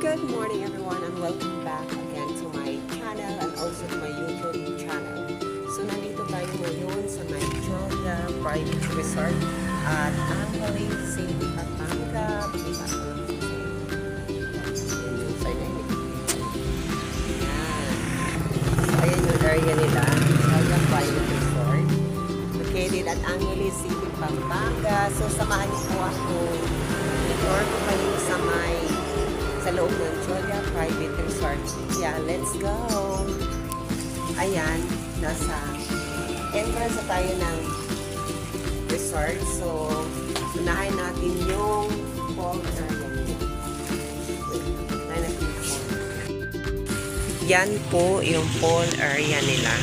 Good morning everyone and welcome back again to my channel and also to my YouTube channel. So nandito tayo ngayon sa may Julia Private Resort at Angeles City, Pampanga. Ayan yung area nila, Julia Private Resort. Located at Angeles City, Pampanga. So samahan niyo po ako. I-tour ko kayo sa loob ng Julia Private Resort. Yeah, let's go! Ayan, nasa entrance na tayo ng resort. So, unahin natin yung pool area. Yan po yung pool area nila.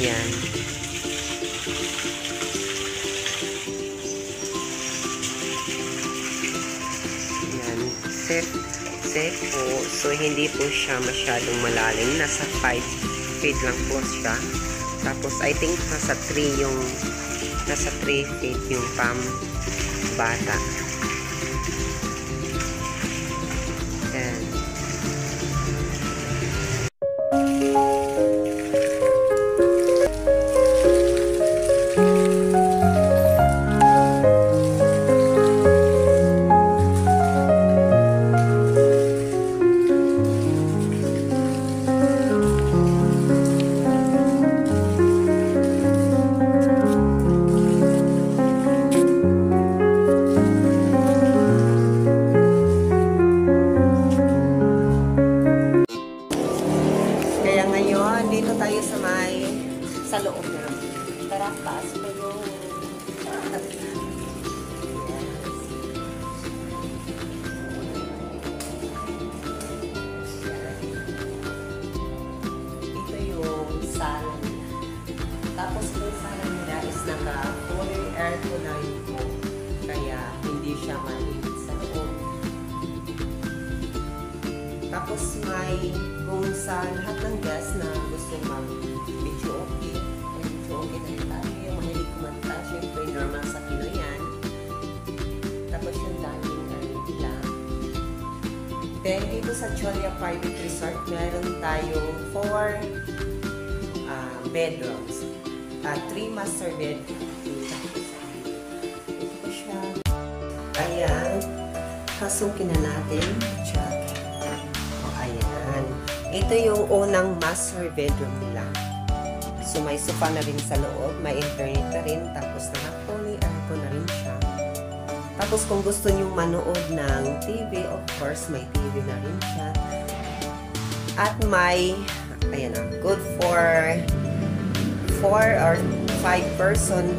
Yan. Safe po. So, hindi po siya masyadong malalim. Nasa 5 feet lang po siya. Tapos, I think nasa 3 feet yung bata. And, dito tayo sa loob na. Tara, taas pa yung ito yung sala nila. Tapos yung sala nila is naka-fully aircon na rin po. Kaya hindi siya mainit sa loob. Tapos may kung sa lahat ng guests na gusto mag-video okay na rin tayo. Yung mahilig kumanta, syempre normal sa Pinoy yan. Tapos yung dining area nila. Then dito sa Julia Private Resort, meron tayong 4 bedrooms. 3 master bed. Ito siya. Ayan. Pasukin na natin. Check. Ito yung unang master bedroom nila. So, may sofa na rin sa loob. May internet na rin. Tapos, naka-fully aircon na rin siya. Tapos, kung gusto nyo manood ng TV, of course, may TV na rin siya. At may, ayan na, good for 4 or 5 person.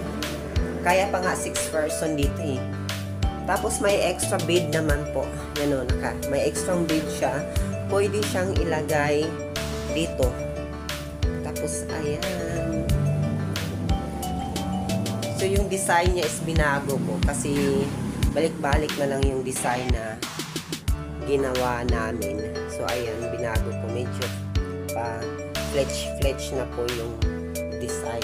Kaya pa nga 6 person dito eh. Tapos, may extra bed naman po. Yan o, may extra bed siya. Pwede siyang ilagay dito. Tapos, ayan. So, yung design niya is binago ko. Kasi, balik-balik na lang yung design na ginawa namin. So, ayan, binago ko. Medyo pa-fletch na po yung design.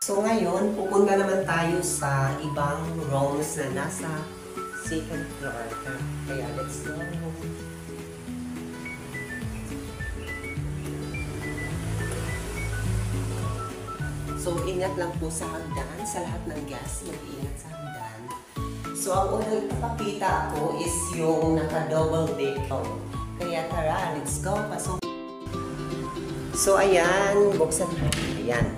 So ngayon, pupunta naman tayo sa ibang rooms na nasa second floor. Kaya let's go. So ingat lang po sa hagdan. Sa lahat ng guests, mag-iingat sa hagdan. So ang unang ipapakita ko is yung naka-double deck. Kaya tara, let's go. Pasok. So ayan, buksan natin. Ayan.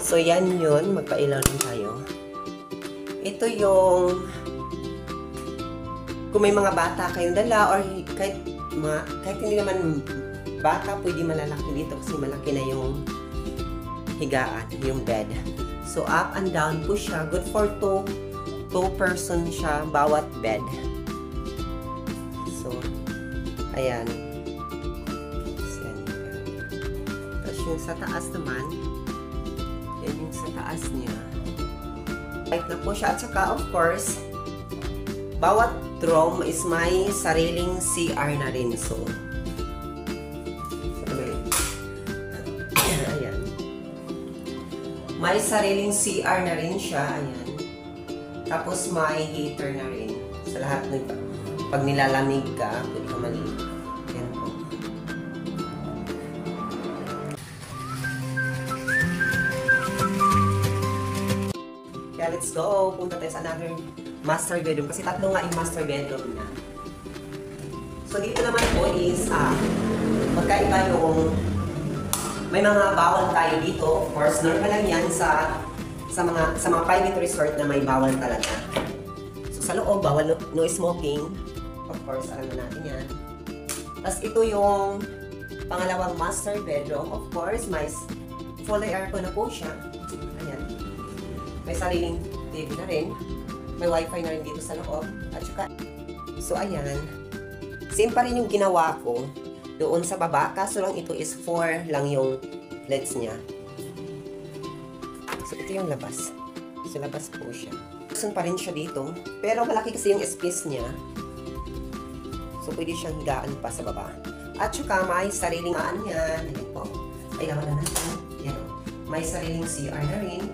So, yan yun. Magpailaw rin tayo. Ito yung kung may mga bata kayong dala or kahit hindi naman bata, pwede malalaki dito kasi malaki na yung higaan, yung bed. So, up and down po siya. Good for 2 person siya bawat bed. So, ayan. Tapos yung sa taas naman, yan yung sa taas niya. Light na po siya. At saka, of course, bawat room is may sariling CR na rin. So, ayan. May sariling CR na rin siya. Ayan. Tapos may heater na rin. Sa lahat ng pag nilalamig ka, pwede ka maligo. Ayan po. Kaya let's go. Punta tayo sa another master bedroom. Kasi tatlo nga yung master bedroom na. So dito naman po is magkaiba yung may mga bawal tayo dito. Of course, normal lang yan sa mga private resort na may bawal talaga. So sa loob, bawal no smoking. Of course, alam na natin yan. Tapos ito yung pangalawang master bedroom. Of course, may full aircon na po siya. Ayan. May sariling TV na rin. May wifi na rin dito sa loob. At saka, so ayan. Same pa rin yung ginawa ko doon sa baba. Kaso lang ito is 4 lang yung LEDs niya. So ito yung labas. So labas po siya. Sun pa rin siya dito. Pero malaki kasi yung space niya. So pwede siyang higaan pa sa baba. At saka may sariling yan. Ayan po. Ay laman na natin. Ayan. May sariling CR na rin.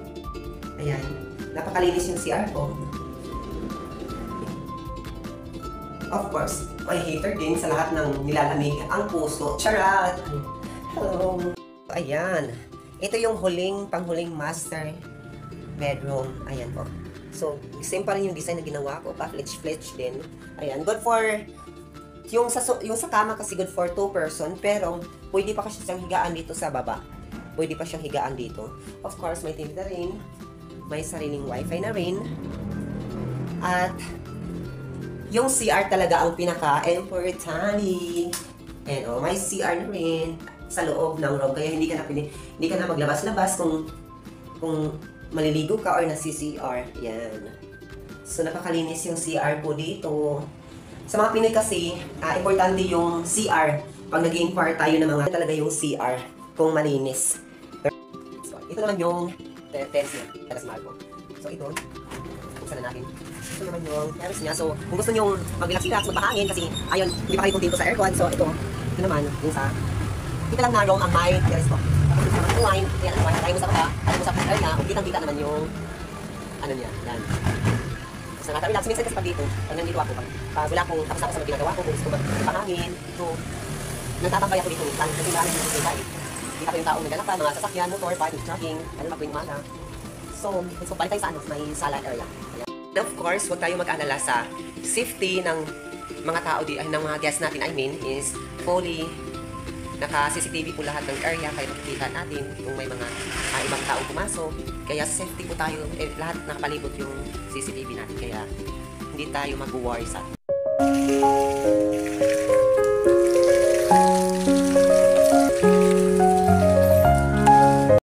Ayan. Napakalinis yung CR po. Of course, may heater din sa lahat ng nilalamig ang puso. Charot! Hello! Ayan. Ito yung panghuling master bedroom. Ayan po. So, same pa rin yung design na ginawa ko. Pa-fletch din. Ayan. Good for, yung sa kama kasi good for 2 person. Pero, pwede pa kasi siyang higaan dito sa baba. Pwede pa siyang higaan dito. Of course, may TV na rin. May sariling wifi na rin. At, yung CR talaga ang pinaka-importante. And may CR na rin sa loob ng room. Kaya hindi ka na maglabas-labas kung maliligo ka or nasi-CR. Yan. So, napakalinis yung CR po dito. Sa mga Pinoy kasi, importante yung CR. Pag nag-inquire tayo ng mga talaga yung CR kung malinis. So, ito naman yung terrace niya. Terrace mahal po. So, ito. Buksan na natin. Ito naman yung terrace niya. So, kung gusto nyo mag-relax-relax, magpahangin kasi ayun, hindi pa kayo kung dito sa aircon. So, ito naman, yung sa kita lang na room ang may terrace po. Tapos ito naman yung wine. Yan, ang wine. Tayo mo sa baba. Tayo mo sa area. Kitang-kita naman yung ano niya. Yan. So, nakaka-relax. Minsan kasi pag dito, pag nandito ako, pag wala akong tapos ako sa ginagawa ko, kung gusto ko magpahangin. So, nagtatambay ako dito. Kasi marami dito sa tayo. Kita ko yung taong naglalakad, mga sasakyan, motor, parking, trucking, ano pa po yung umaga. So, palit tayo sa may sala area. And of course, huwag tayo mag-alala sa safety ng mga tao ng mga guests natin, is fully naka-CCTV po lahat ng area, kaya makikita natin kung may mga ibang tao pumasok. Kaya safety po tayo, lahat nakapalibot yung CCTV natin, kaya hindi tayo mag-worry sa